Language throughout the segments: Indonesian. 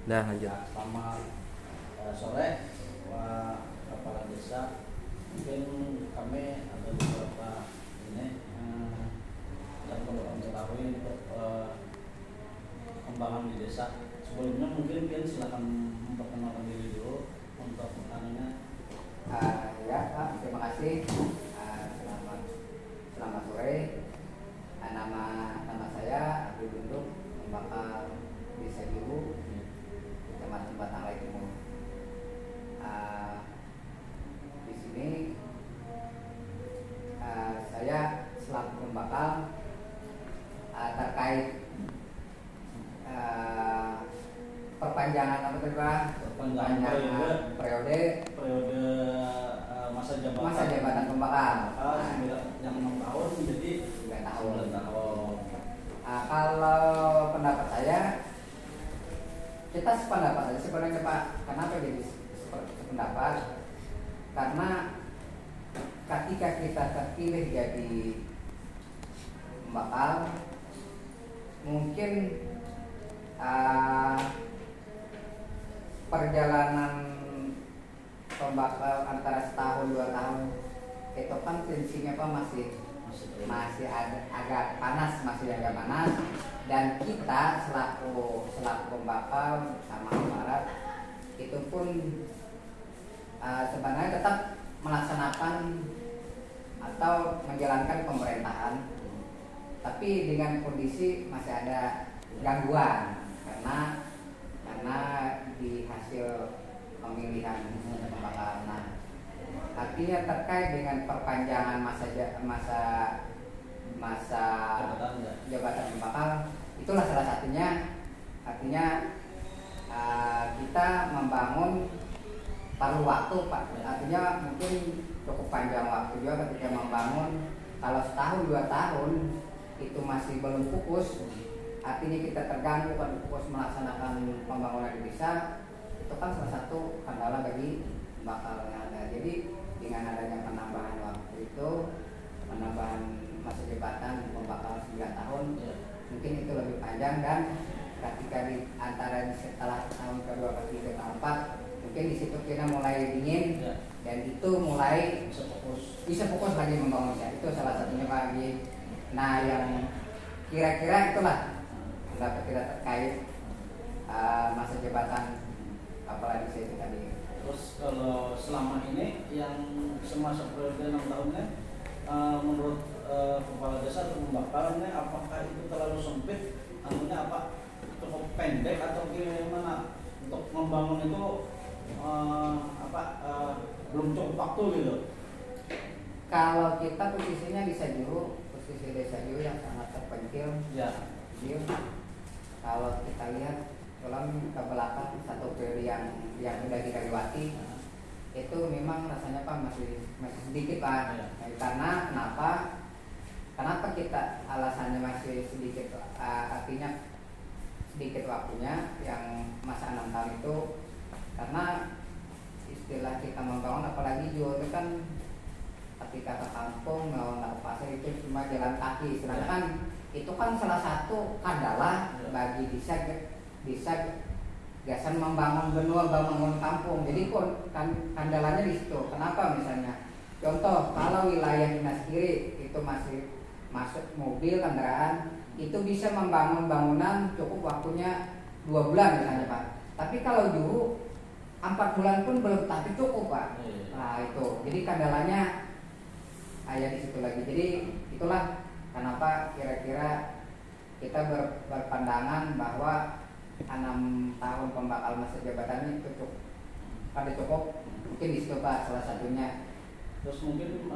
Nah, lanjut. Selamat sore, kepala desa. Mungkin kami ada beberapa ini yang perlu kami ketahui untuk perkembangan di desa. Sebelumnya mungkin silakan memperkenalkan diri dulu untuk pertanyaannya. Ya Pak, terima kasih. Selamat sore. Nama saya Abdul Bunduk, bakal Desa Juru, Kecamatan Batanglai Timur. Di sini saya selaku pembakal terkait perpanjangan periode masa jabatan pembakal yang 6 tahun menjadi 9 tahun. 9 tahun. Kalau pendapat saya, kita sependapat aja sebenarnya Pak. Kenapa jadi sependapat? Karena ketika kita terpilih jadi pembakal, mungkin perjalanan pembakal antara setahun 2 tahun itu kan tensinya Pak masih agak panas, dan kita selaku pembakal sama aparat itu pun sebenarnya tetap melaksanakan atau menjalankan pemerintahan, tapi dengan kondisi masih ada gangguan karena di hasil pemilihan pembakalan. Nah, artinya terkait dengan perpanjangan masa jabatan pembakal, itulah salah satunya. Artinya kita membangun paruh waktu Pak. Artinya mungkin cukup panjang waktu juga ketika membangun. Kalau setahun 2 tahun itu masih belum fokus, artinya kita terganggu kan fokus melaksanakan pembangunan di desa. Itu kan salah satu kendala bagi pembakal yang ada. Jadi dengan adanya penambahan waktu itu, penambahan masa jabatan pembakal 9 tahun, mungkin itu lebih panjang, dan ketika di antara setelah tahun kedua, ketiga, keempat, mungkin di situ kita mulai dingin, dan itu mulai bisa fokus lagi membangun desa. Itu salah satunya Pak. Nah, yang kira-kira itulah pendapat kita terkait masa jabatan apalagi saya itu tadi. Terus kalau selama ini yang semasa periode 6 tahunnya, menurut kepala desa atau pembakalannya, apakah itu terlalu sempit? Artinya apa? Cukup pendek atau gimana? Untuk membangun itu belum cukup waktu gitu? Kalau kita posisinya posisi desa Juru yang sangat terpencil. Ya. Kalau kita lihat ke belakang satu periode yang sudah kita lewati, itu memang rasanya Pak masih sedikit Pak. Karena kenapa kita alasannya masih sedikit, artinya sedikit waktunya yang masa 6 tahun itu, karena istilah kita membangun, apalagi Juru itu kan ketika ke kampung mau ke pasar itu cuma jalan kaki, sedangkan itu kan salah satu kendala bagi desa gasan membangun benua, membangun kampung. Jadi kendalanya di situ. Kenapa? Misalnya contoh, kalau wilayah dinas kiri itu masih masuk mobil kendaraan, itu bisa membangun bangunan cukup waktunya 2 bulan misalnya Pak. Tapi kalau Juru 4 bulan pun belum tapi cukup Pak. Nah itu, jadi kendalanya ada di situ lagi. Jadi itulah kenapa kira-kira kita berpandangan bahwa 6 tahun pembakal masa jabatannya cukup. Mungkin di situ Pak salah satunya. Terus mungkin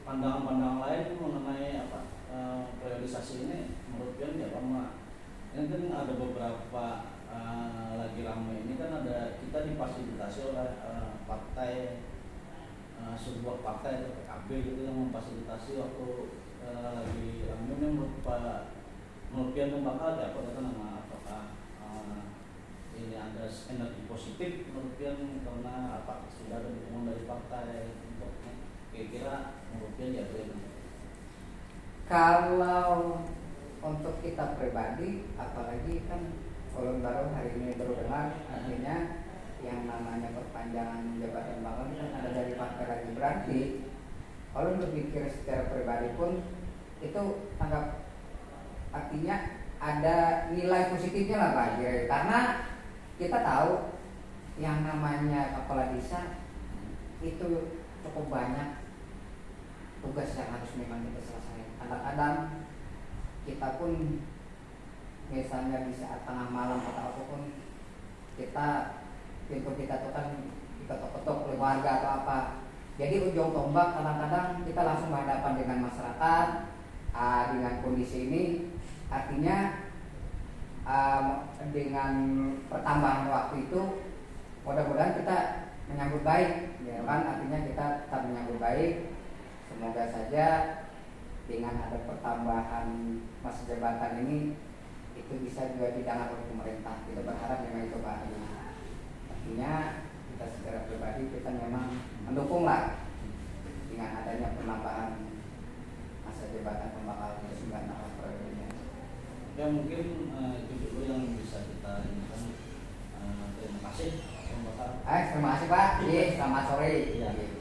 pandangan-pandangan lain mengenai periodisasi ini menurut Pian ya Pak Ma. Ini kan ada beberapa lagi ramai ini kan ada kita difasilitasi oleh sebuah partai atau PKB gitu yang memfasilitasi waktu lagi ramai ini. Menurut Pian pembakal ya apa kata nama, apakah ini ada energi positif menurut Pian karena sudah ada dukungan dari partai untuk kira-kira menurut Pian ya Pian? Kalau untuk kita pribadi, apalagi kan Ulun baru hari ini baru dengar, artinya yang namanya perpanjangan jabatan bakal kan ada dari partai lagi, berarti kalau berpikir secara pribadi pun itu anggap artinya ada nilai positifnya lah Pak Jere. Karena kita tahu yang namanya kepala desa itu cukup banyak tugas yang harus memang kita selesaikan. Kadang-kadang kita pun misalnya di saat tengah malam atau apapun kita pintu kita tuh kan diketok-ketok oleh warga atau apa. Jadi ujung tombak kadang-kadang kita langsung berhadapan dengan masyarakat dengan kondisi ini. Artinya dengan pertambahan waktu itu mudah-mudahan kita menyambut baik, ya kan? Artinya kita tetap menyambut baik. Semoga saja dengan ada pertambahan masa jabatan ini itu bisa juga didengar oleh pemerintah. Kita berharap memang itu Pak. Artinya kita secara pribadi kita memang mendukung lah dengan adanya penambahan masa jabatan pembakal 9 tahun periodenya. Ya mungkin itu dulu yang bisa kita inginkan. Terima kasih Pak Bakal. Terima kasih Pak. Selamat sore. Iya.